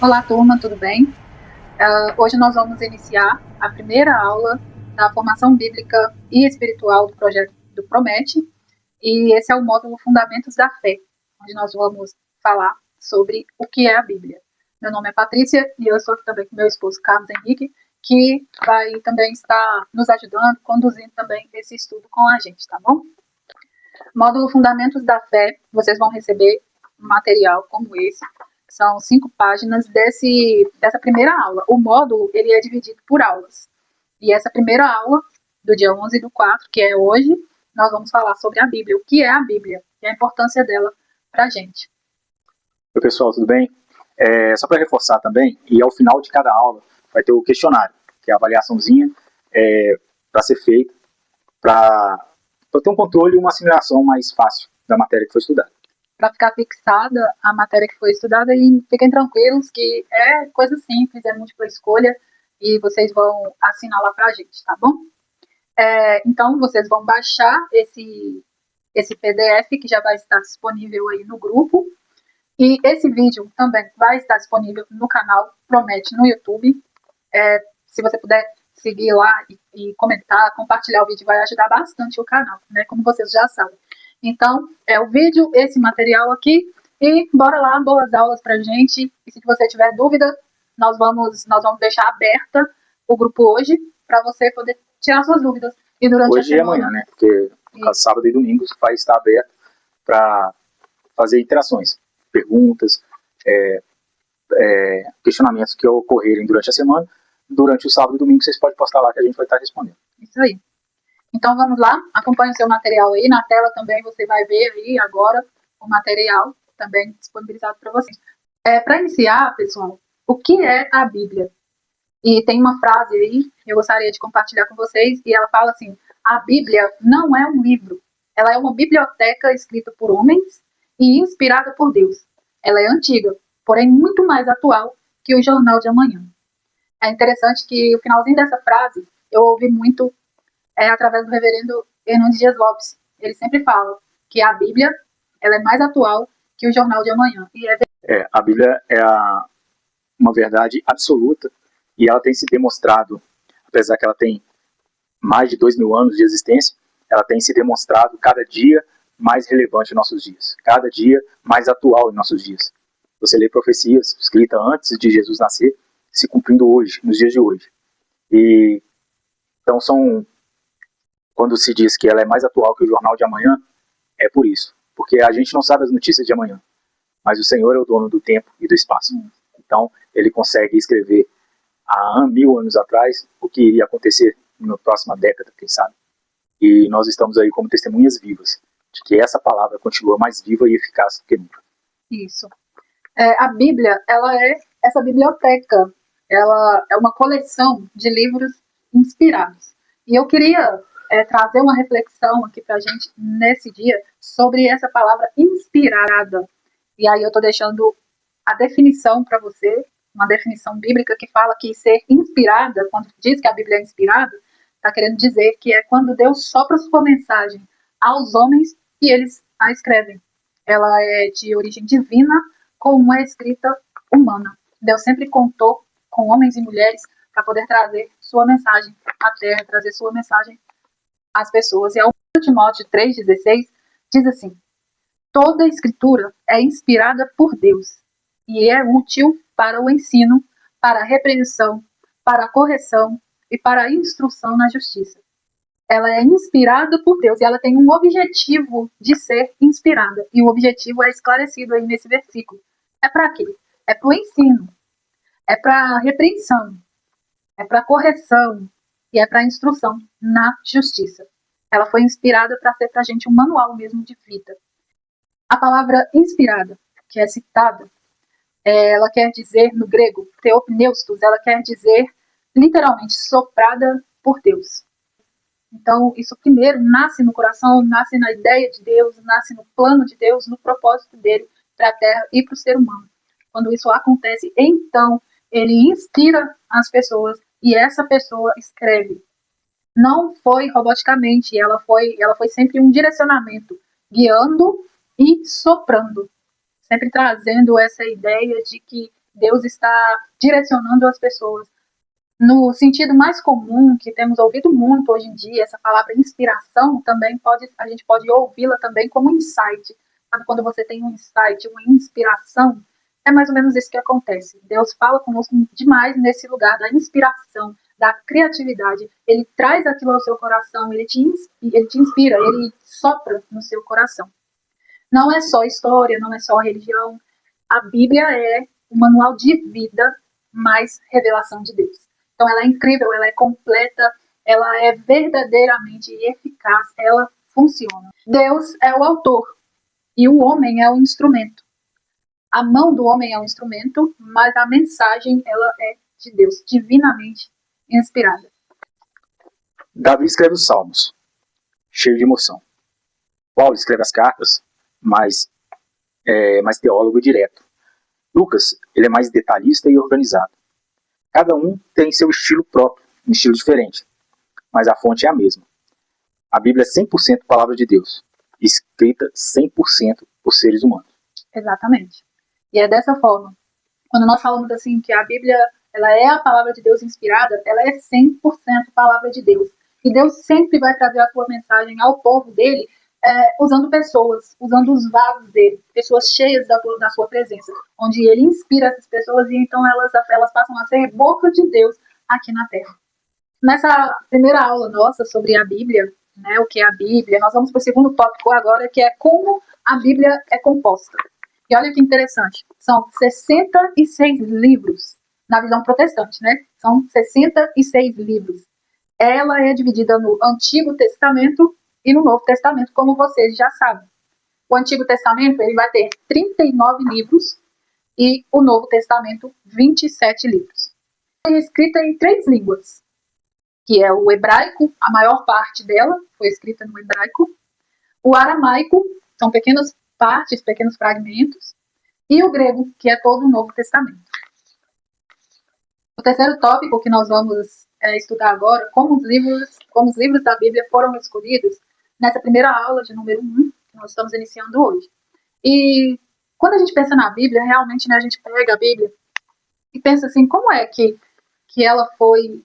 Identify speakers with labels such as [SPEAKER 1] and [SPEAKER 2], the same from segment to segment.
[SPEAKER 1] Olá, turma, tudo bem? Hoje nós vamos iniciar a primeira aula da formação bíblica e espiritual do projeto do Promete, e esse é o módulo Fundamentos da Fé, onde nós vamos falar sobre o que é a Bíblia. Meu nome é Patrícia e eu estou aqui também com meu esposo Carlos Henrique, que vai também estar nos ajudando, conduzindo também esse estudo com a gente, tá bom? Módulo Fundamentos da Fé, vocês vão receber um material como esse. São 5 páginas dessa primeira aula. O módulo ele é dividido por aulas. E essa primeira aula, do dia 11/4, que é hoje, nós vamos falar sobre a Bíblia. O que é a Bíblia e a importância dela para a gente.
[SPEAKER 2] Oi, pessoal, tudo bem? Só para reforçar também, e ao final de cada aula vai ter o questionário, que é a avaliaçãozinha para ser feita, para ter um controle e uma assimilação mais fácil da matéria que foi estudada.
[SPEAKER 1] Para ficar fixada a matéria que foi estudada, e fiquem tranquilos que é coisa simples, é múltipla escolha, e vocês vão assinar lá para a gente, tá bom? Então, vocês vão baixar esse PDF que já vai estar disponível aí no grupo. E esse vídeo também vai estar disponível no canal Promete no YouTube. Se você puder seguir lá e comentar, compartilhar o vídeo, vai ajudar bastante o canal, né? Como vocês já sabem. Então, é o vídeo, esse material aqui, e bora lá, boas aulas pra gente. E se você tiver dúvida, nós vamos deixar aberta o grupo hoje, para você poder tirar suas dúvidas.
[SPEAKER 2] E durante hoje e amanhã, né? Porque sábado e domingo vai estar aberto para fazer interações, perguntas, questionamentos que ocorrerem durante a semana. Durante o sábado e domingo vocês podem postar lá que a gente vai estar respondendo.
[SPEAKER 1] Isso aí. Então vamos lá, acompanhe o seu material aí, na tela também você vai ver aí agora o material também disponibilizado para vocês. Para iniciar, pessoal, o que é a Bíblia? E tem uma frase aí, eu gostaria de compartilhar com vocês, e ela fala assim: a Bíblia não é um livro, ela é uma biblioteca escrita por homens e inspirada por Deus. Ela é antiga, porém muito mais atual que o Jornal de Amanhã. É interessante que o finalzinho dessa frase eu ouvi muito através do reverendo Hernandes Dias Lopes. Ele sempre fala que a Bíblia ela é mais atual que o Jornal de Amanhã. E
[SPEAKER 2] a Bíblia é uma verdade absoluta e ela tem se demonstrado, apesar que ela tem mais de 2.000 anos de existência, ela tem se demonstrado cada dia mais relevante em nossos dias, cada dia mais atual em nossos dias. Você lê profecias escritas antes de Jesus nascer, se cumprindo hoje, nos dias de hoje. E então quando se diz que ela é mais atual que o Jornal de Amanhã, é por isso. Porque a gente não sabe as notícias de amanhã, mas o Senhor é o dono do tempo e do espaço. Então, ele consegue escrever há 1.000 anos atrás o que iria acontecer na próxima década, quem sabe. E nós estamos aí como testemunhas vivas de que essa palavra continua mais viva e eficaz do que nunca.
[SPEAKER 1] Isso. A Bíblia, ela é essa biblioteca. Ela é uma coleção de livros inspirados. E eu queria trazer uma reflexão aqui para a gente nesse dia sobre essa palavra inspirada. E aí eu estou deixando a definição para você, uma definição bíblica que fala que ser inspirada, quando diz que a Bíblia é inspirada, está querendo dizer que é quando Deus sopra sua mensagem aos homens e eles a escrevem. Ela é de origem divina com uma escrita humana. Deus sempre contou com homens e mulheres para poder trazer sua mensagem à terra, trazer sua mensagem às pessoas. E a 1 Timóteo 3,16 diz assim: toda a escritura é inspirada por Deus e é útil para o ensino, para a repreensão, para a correção e para a instrução na justiça. Ela é inspirada por Deus e ela tem um objetivo de ser inspirada. E o objetivo é esclarecido aí nesse versículo. É para quê? É para o ensino, é para a repreensão, é para a correção e é para a instrução na justiça. Ela foi inspirada para ser para a gente um manual mesmo de vida. A palavra inspirada, que é citada, ela quer dizer, no grego, theopneustos, ela quer dizer, literalmente, soprada por Deus. Então, isso primeiro nasce no coração, nasce na ideia de Deus, nasce no plano de Deus, no propósito dele para a Terra e para o ser humano. Quando isso acontece, então, ele inspira as pessoas e essa pessoa escreve. Não foi roboticamente, ela foi sempre um direcionamento, guiando e soprando. Sempre trazendo essa ideia de que Deus está direcionando as pessoas. No sentido mais comum, que temos ouvido muito hoje em dia, essa palavra inspiração, também a gente pode ouvi-la também como insight. Sabe, quando você tem um insight, uma inspiração, é mais ou menos isso que acontece. Deus fala conosco demais nesse lugar da inspiração, da criatividade. Ele traz aquilo ao seu coração, ele te inspira, ele sopra no seu coração. Não é só história, não é só religião. A Bíblia é o manual de vida mais revelação de Deus. Então ela é incrível, ela é completa, ela é verdadeiramente eficaz, ela funciona. Deus é o autor e o homem é o instrumento. A mão do homem é o instrumento, mas a mensagem ela é de Deus, divinamente inspirada.
[SPEAKER 2] Davi escreve os salmos, cheio de emoção. Paulo escreve as cartas, mais teólogo e direto. Lucas, ele é mais detalhista e organizado. Cada um tem seu estilo próprio, um estilo diferente, mas a fonte é a mesma. A Bíblia é 100% palavra de Deus, escrita 100% por seres humanos.
[SPEAKER 1] Exatamente. E é dessa forma. Quando nós falamos assim que a Bíblia ela é a palavra de Deus inspirada, ela é 100% palavra de Deus. E Deus sempre vai trazer a sua mensagem ao povo dele, usando pessoas, usando os vasos dele, pessoas cheias da sua presença, onde ele inspira essas pessoas e então elas passam a ser boca de Deus aqui na Terra. Nessa primeira aula nossa sobre a Bíblia, né, o que é a Bíblia, nós vamos para o segundo tópico agora, que é como a Bíblia é composta. E olha que interessante, são 66 livros, na visão protestante, né? São 66 livros. Ela é dividida no Antigo Testamento e no Novo Testamento, como vocês já sabem. O Antigo Testamento ele vai ter 39 livros e o Novo Testamento 27 livros. É escrita em 3 línguas, que é o hebraico, a maior parte dela foi escrita no hebraico, o aramaico, são pequenas partes, pequenos fragmentos, e o grego, que é todo o Novo Testamento. O terceiro tópico que nós vamos estudar agora, como os livros da Bíblia foram escolhidos, nessa primeira aula de número 1, que nós estamos iniciando hoje. E quando a gente pensa na Bíblia, realmente, né, a gente pega a Bíblia e pensa assim, como é que ela foi,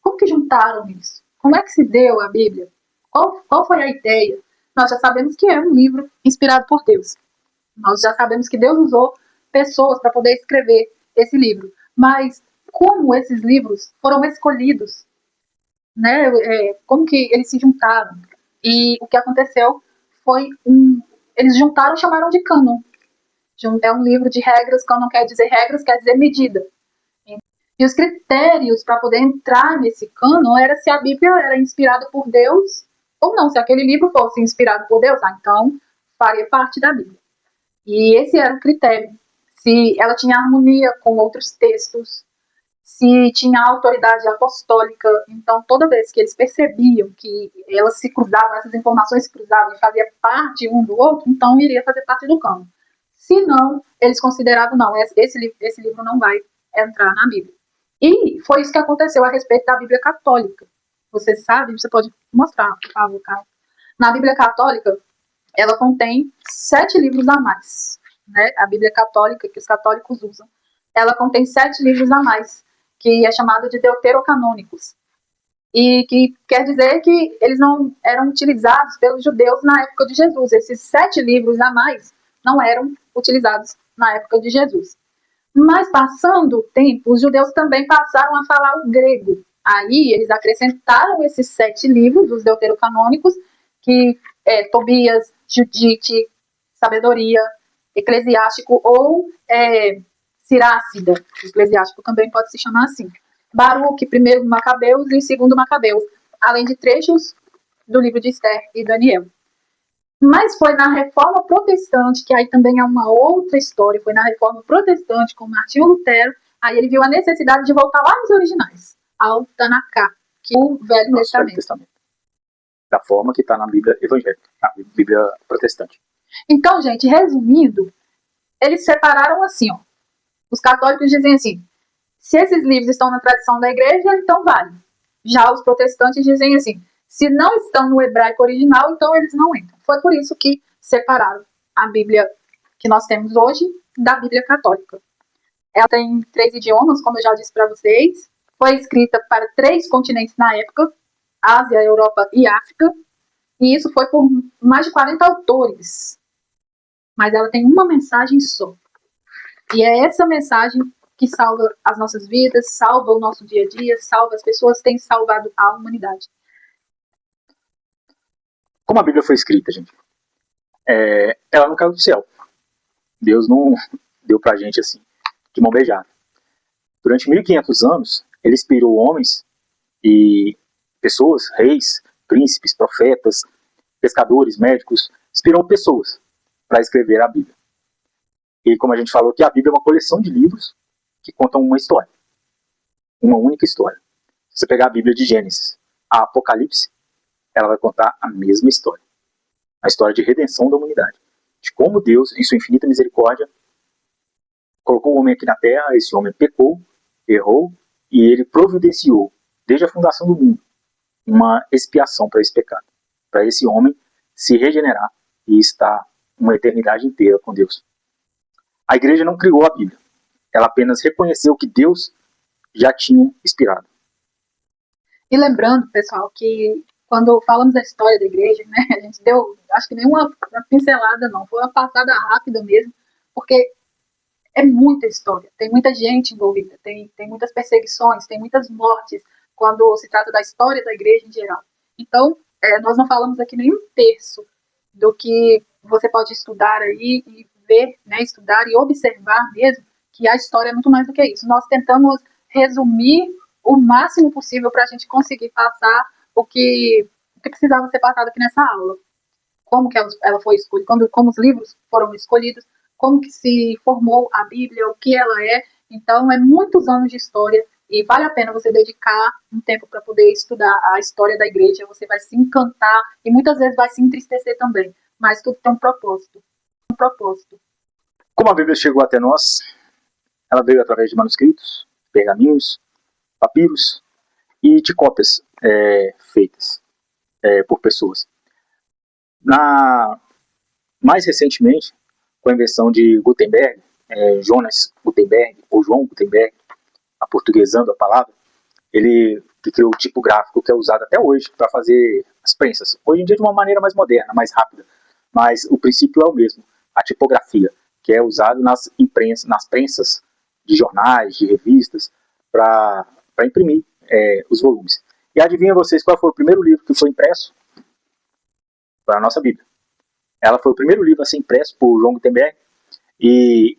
[SPEAKER 1] como que juntaram isso? Como é que se deu a Bíblia? Qual foi a ideia? Nós já sabemos que é um livro inspirado por Deus. Nós já sabemos que Deus usou pessoas para poder escrever esse livro. Mas como esses livros foram escolhidos? Né? Como que eles se juntaram? E o que aconteceu foi eles juntaram e chamaram de cânon. É um livro de regras, cânon quer dizer regras, quer dizer medida. E os critérios para poder entrar nesse cânon era se a Bíblia era inspirada por Deus ou não. Se aquele livro fosse inspirado por Deus, então faria parte da Bíblia. E esse era o critério. Se ela tinha harmonia com outros textos, se tinha autoridade apostólica. Então, toda vez que eles percebiam que elas se cruzavam, essas informações se cruzavam e fazia parte um do outro, então iria fazer parte do cânon. Se não, eles consideravam, não, esse livro não vai entrar na Bíblia. E foi isso que aconteceu a respeito da Bíblia Católica. Você sabe, você pode mostrar, por favor, Carlos. Na Bíblia Católica, ela contém 7 livros a mais. Né? A Bíblia Católica, que os católicos usam, ela contém 7 livros a mais, que é chamada de deuterocanônicos. E que quer dizer que eles não eram utilizados pelos judeus na época de Jesus. Esses 7 livros a mais não eram utilizados na época de Jesus. Mas passando o tempo, os judeus também passaram a falar o grego. Aí eles acrescentaram esses 7 livros, os deuterocanônicos, que Tobias, Judite, Sabedoria, Eclesiástico ou Sirácida. Eclesiástico também pode se chamar assim. Baruque, primeiro Macabeus e segundo Macabeus, além de trechos do livro de Esther e Daniel. Mas foi na Reforma Protestante, que aí também é uma outra história, foi na Reforma Protestante com Martinho Lutero, aí ele viu a necessidade de voltar lá nos originais, ao Tanakh, que é o Velho Testamento.
[SPEAKER 2] Da forma que está na Bíblia evangélica, na Bíblia protestante.
[SPEAKER 1] Então, gente, resumindo, eles separaram assim, ó. Os católicos dizem assim, se esses livros estão na tradição da igreja, então vale. Já os protestantes dizem assim, se não estão no hebraico original, então eles não entram. Foi por isso que separaram a Bíblia que nós temos hoje da Bíblia católica. Ela tem 3 idiomas, como eu já disse para vocês. Foi escrita para 3 continentes na época, Ásia, Europa e África. E isso foi por mais de 40 autores. Mas ela tem uma mensagem só. E é essa mensagem que salva as nossas vidas, salva o nosso dia a dia, salva as pessoas, tem salvado a humanidade.
[SPEAKER 2] Como a Bíblia foi escrita, gente? Ela não caiu do céu. Deus não deu pra gente assim, de mão beijada. Durante 1500 anos, ele inspirou homens e pessoas, reis, príncipes, profetas, pescadores, médicos, inspirou pessoas para escrever a Bíblia. E como a gente falou que a Bíblia é uma coleção de livros que contam uma história. Uma única história. Se você pegar a Bíblia de Gênesis a Apocalipse, ela vai contar a mesma história. A história de redenção da humanidade. De como Deus, em sua infinita misericórdia, colocou o homem aqui na terra, esse homem pecou, errou, e ele providenciou, desde a fundação do mundo, uma expiação para esse pecado. Para esse homem se regenerar e estar uma eternidade inteira com Deus. A igreja não criou a Bíblia. Ela apenas reconheceu que Deus já tinha inspirado.
[SPEAKER 1] E lembrando, pessoal, que quando falamos da história da igreja, né, a gente deu, acho que nem uma pincelada, não. Foi uma passada rápida mesmo, porque é muita história. Tem muita gente envolvida, tem muitas perseguições, tem muitas mortes, quando se trata da história da igreja em geral. Então, nós não falamos aqui nem um terço do que você pode estudar aí e ver, né, estudar e observar mesmo, que a história é muito mais do que isso. Nós tentamos resumir o máximo possível para a gente conseguir passar o que precisava ser passado aqui nessa aula. Como que ela foi escolhida, como os livros foram escolhidos, como que se formou a Bíblia, o que ela é. Então, é muitos anos de história e vale a pena você dedicar um tempo para poder estudar a história da igreja. Você vai se encantar e muitas vezes vai se entristecer também, mas tudo tem um propósito.
[SPEAKER 2] Como a Bíblia chegou até nós, ela veio através de manuscritos, pergaminhos, papiros e de cópias feitas por pessoas. Mais recentemente, com a invenção de Gutenberg, Jonas Gutenberg, ou João Gutenberg, aportuguesando a palavra, ele que criou o tipo gráfico que é usado até hoje para fazer as prensas. Hoje em dia de uma maneira mais moderna, mais rápida, mas o princípio é o mesmo, a tipografia, que é usado nas prensas de jornais, de revistas, para imprimir os volumes. E adivinha vocês qual foi o primeiro livro que foi impresso? Foi a nossa Bíblia. Ela foi o primeiro livro a ser impresso por João Gutenberg e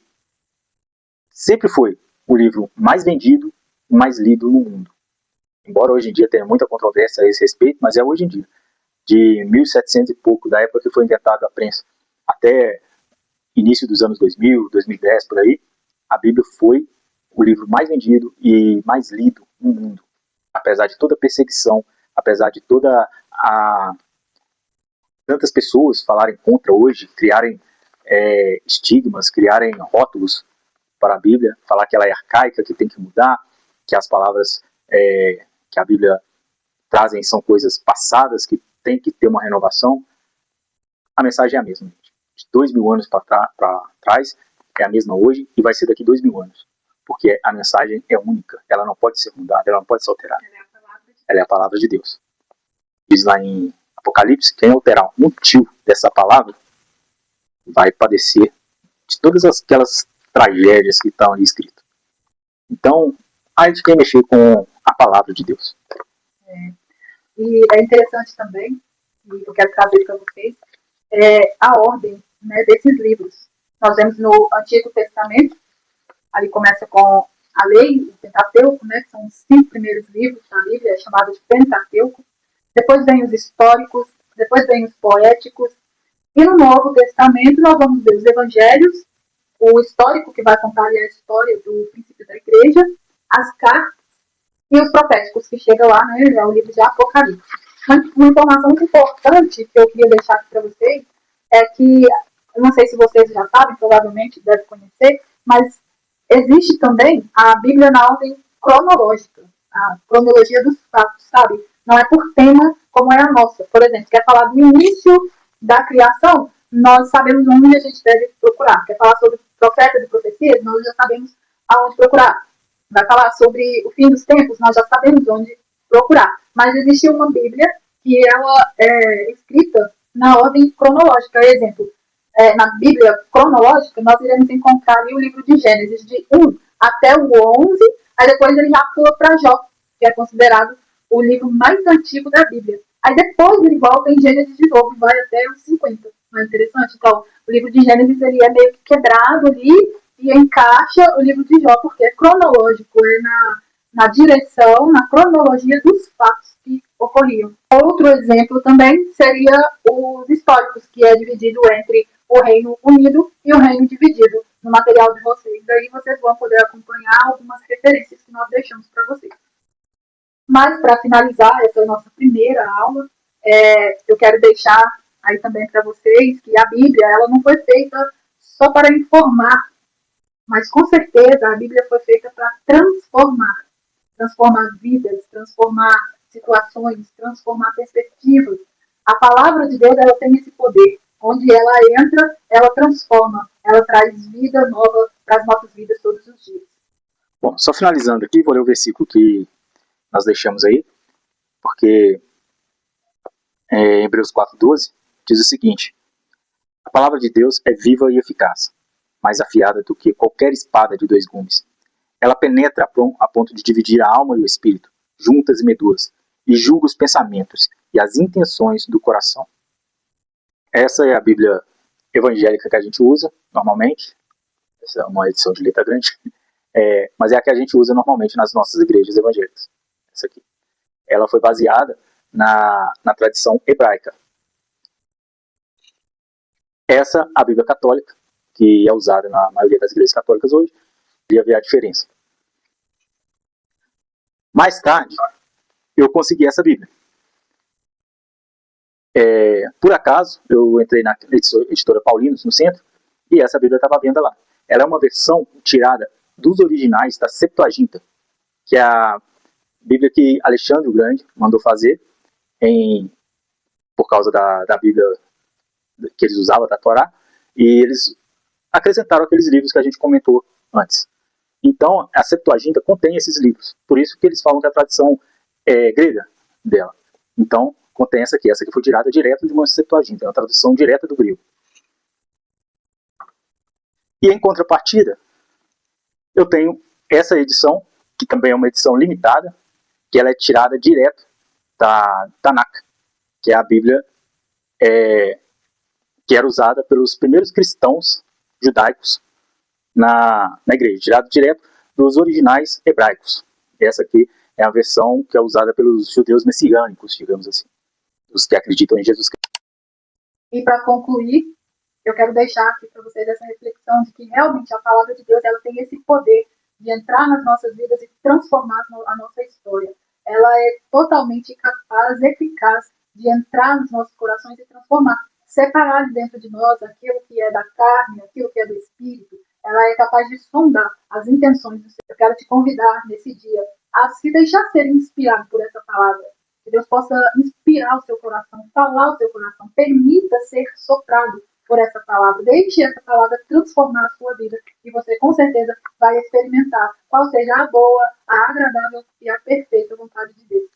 [SPEAKER 2] sempre foi o livro mais vendido e mais lido no mundo. Embora hoje em dia tenha muita controvérsia a esse respeito, mas é hoje em dia. De 1700 e pouco, da época que foi inventada a prensa, até início dos anos 2000, 2010, por aí, a Bíblia foi o livro mais vendido e mais lido no mundo. Apesar de toda a perseguição, apesar de tantas pessoas falarem contra hoje, criarem estigmas, criarem rótulos para a Bíblia, falar que ela é arcaica, que tem que mudar, que as palavras que a Bíblia trazem são coisas passadas, que tem que ter uma renovação. A mensagem é a mesma, gente. De 2000 anos para trás, é a mesma hoje e vai ser daqui 2000 anos. Porque a mensagem é única, ela não pode ser mudada, ela não pode ser alterada. Ela é a palavra de Deus. Diz lá em Apocalipse, quem alterar um tio dessa palavra vai padecer de todas aquelas tragédias que estão ali escritas. Então, a gente quer mexer com a palavra de Deus.
[SPEAKER 1] E é interessante também, e eu quero trazer para vocês, a ordem, né, desses livros. Nós vemos no Antigo Testamento, ali começa com a lei, o Pentateuco, né, que são os 5 primeiros livros da Bíblia, é chamado de Pentateuco. Depois vem os históricos, depois vem os poéticos. E no Novo Testamento nós vamos ver os evangelhos, o histórico, que vai contar ali a história do princípio da igreja, as cartas e os proféticos, que chega lá, né, é o livro de Apocalipse. Uma informação muito importante que eu queria deixar aqui para vocês é que, eu não sei se vocês já sabem, provavelmente devem conhecer, mas existe também a Bíblia na ordem cronológica, a cronologia dos fatos, sabe? Não é por tema como é a nossa. Por exemplo, quer falar do início da criação, nós sabemos onde a gente deve procurar. Quer falar sobre profetas e profecias, nós já sabemos aonde procurar. Vai falar sobre o fim dos tempos, nós já sabemos onde procurar. Mas existe uma Bíblia que ela é escrita na ordem cronológica. Exemplo, na Bíblia cronológica, nós iremos encontrar ali o livro de Gênesis, de 1 até o 11, aí depois ele já pula para Jó, que é considerado o livro mais antigo da Bíblia. Aí depois ele volta em Gênesis de novo e vai até os 50. Não é interessante? Então, o livro de Gênesis ele é meio que quebrado ali e encaixa o livro de Jó, porque é cronológico, é na direção, na cronologia dos fatos que ocorriam. Outro exemplo também seria os históricos, que é dividido entre o Reino Unido e o Reino Dividido no material de vocês. Daí vocês vão poder acompanhar algumas referências que nós deixamos para vocês. Mas, para finalizar essa nossa primeira aula, eu quero deixar aí também para vocês que a Bíblia ela não foi feita só para informar, mas com certeza a Bíblia foi feita para transformar vidas, transformar situações, transformar perspectivas. A palavra de Deus ela tem esse poder. Onde ela entra, ela transforma, ela traz vida nova para as nossas vidas todos os dias.
[SPEAKER 2] Bom, só finalizando aqui, vou ler o versículo que nós deixamos aí, porque em Hebreus 4:12 diz o seguinte: a palavra de Deus é viva e eficaz, mais afiada do que qualquer espada de 2 gumes. Ela penetra a ponto de dividir a alma e o espírito, juntas e medulas, e julga os pensamentos e as intenções do coração. Essa é a Bíblia evangélica que a gente usa normalmente. Essa é uma edição de letra grande, mas é a que a gente usa normalmente nas nossas igrejas evangélicas. Essa aqui. Ela foi baseada na tradição hebraica. Essa, a Bíblia católica, que é usada na maioria das igrejas católicas hoje, ia ver a diferença. Mais tarde, eu consegui essa Bíblia. Por acaso, eu entrei na editora Paulinos, no centro, e essa Bíblia estava à venda lá. Ela é uma versão tirada dos originais da Septuaginta, que é a Bíblia que Alexandre o Grande mandou fazer por causa da Bíblia que eles usavam, da Torá, e eles acrescentaram aqueles livros que a gente comentou antes. Então, a Septuaginta contém esses livros. Por isso que eles falam que a tradição é grega dela. Então, contém essa aqui. Essa aqui foi tirada direto de uma Septuaginta. É uma tradução direta do grego. E em contrapartida, eu tenho essa edição, que também é uma edição limitada, que ela é tirada direto da Tanakh, que é a Bíblia que era usada pelos primeiros cristãos judaicos na igreja, tirado direto dos originais hebraicos. Essa aqui é a versão que é usada pelos judeus messiânicos, digamos assim, os que acreditam em Jesus Cristo.
[SPEAKER 1] E para concluir, eu quero deixar aqui para vocês essa reflexão de que realmente a palavra de Deus ela tem esse poder de entrar nas nossas vidas e transformar a nossa história. Ela é totalmente capaz, eficaz de entrar nos nossos corações e transformar, separar de dentro de nós aquilo que é da carne, aquilo que é do espírito. Ela é capaz de sondar as intenções do Senhor. Eu quero te convidar nesse dia a se deixar ser inspirado por essa palavra. Que Deus possa inspirar o seu coração, falar o seu coração. Permita ser soprado por essa palavra. Deixe essa palavra transformar a sua vida. E você, com certeza, vai experimentar qual seja a boa, a agradável e a perfeita vontade de Deus.